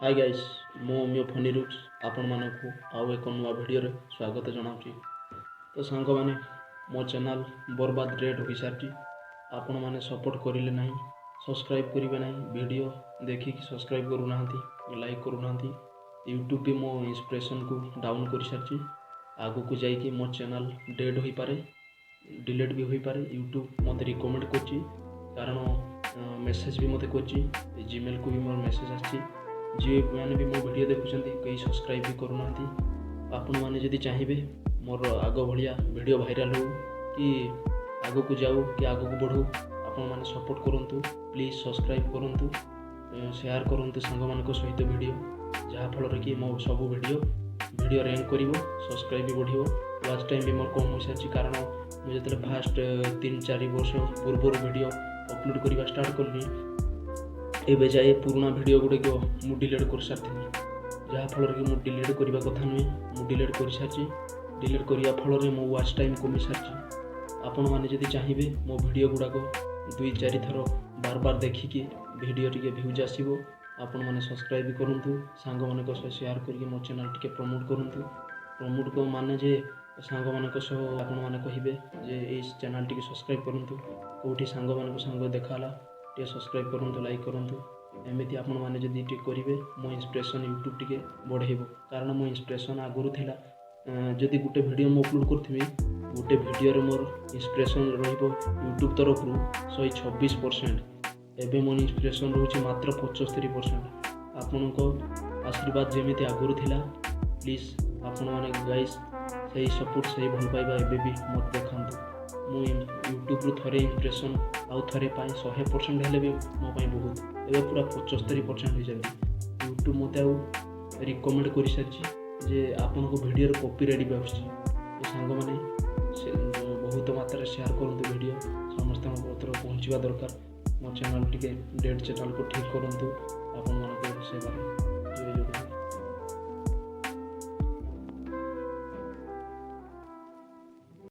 Hi guys मो फनीरुज आपण मानकु आउ एक नुआ वीडियो रे स्वागत जनाऊँगी। तो सांग मैंने मो चैनल बर्बाद रेड हो सारी आपण मैंने सपोर्ट करें ना सब्सक्राइब करेंगे ना वीडियो देखिक सब्सक्राइब करूना लाइक करूना यूट्यूब भी मो इंस्पिरेशन को डाउन कर सारी आगु को जाइए मो चैनल डेड हो पारे डिलीट भी हो पारे यूट्यूब मत रिकमेंड कर कारण मेसेज भी मत कर जीमेल को भी मोर मेसेज आसी जी मैंने भी मो वीडियो देखुं कई सब्सक्राइब भी करूना आपण मैंने जदि चाहिए मोर आग भाया वीडियो भाइराल हो कि आग को जाऊ कि आग को बढ़ू आपण मैंने सपोर्ट करूँ प्लीज सब्सक्राइब करूँ शेयर करूँ सांग मान सहित वीडियो जहाँफल कि मो सब वीडियो रैंक कर सब्सक्राइब भी बढ़ो वाच टाइम भी मोर कम हो सारी कारण मुझे फास्ट 3-4 वर्ष पूर्व वीडियो अपलोड करने स्टार्ट कली एवं जाए पुराना वीडियो गुड़िक मुझे डिलीट कर सारी जहाँफल कि मुझे डिलीट करने कथा नुहे मुझे डिलीट कर सारी डिलीट करने फल मो वाच टाइम कमी सारी आपण मैंने जदि चाहिए मो वीडियो गुड़ाक 2-4 थर बार बार देखिकी वीडियो टी भ्यूज आसो आपण मैंने सब्सक्राइब भी करूँ सांग मान शेयर करके मो चैनल टी प्रमोट करूँ प्रमोट को माने जे सांग मान आपण मैंने कहे जे इस चैनल टी सब्सक्राइब करूँ कौटी सांग मान सांग देखाला टे सब्सक्राइब करूँ लाइक करूँ एमती आपण मैंने जदि करेंगे मो इंस्पिरेशन यूट्यूब टी बढ़ेब कारण मो इंस्पिरेशन आगुरी थिला जदि गोटे वीडियो मु अपलोड करी गोटे वीडियो मोर इंस्पिरेशन यूट्यूब तरफ 126% एवं मोर इंस्पिरेशन रोचे मात्र 75%। आपण आशीर्वाद जमी आगुरी थिला प्लीज आपण मैंने गाइस से सपोर्ट से भल पाइबा एबे भी मत देखा मु यूट्यूब रु थरे इंप्रेशन आउ थरे 100% हेले भी मो बहुत एवं पूरा 75% हो जाए यूट्यूब मत आउ रिकमेंड कर सारी जे आपण को वीडियो कॉपीराइट भी आसुची सांग मैंने बहुत मात्रा शेयर करूँ वीडियो समस्त पहुँचवा दरकार मो चैनल टी डेड चैनल को ठीक करूँ आपण मान सेवा।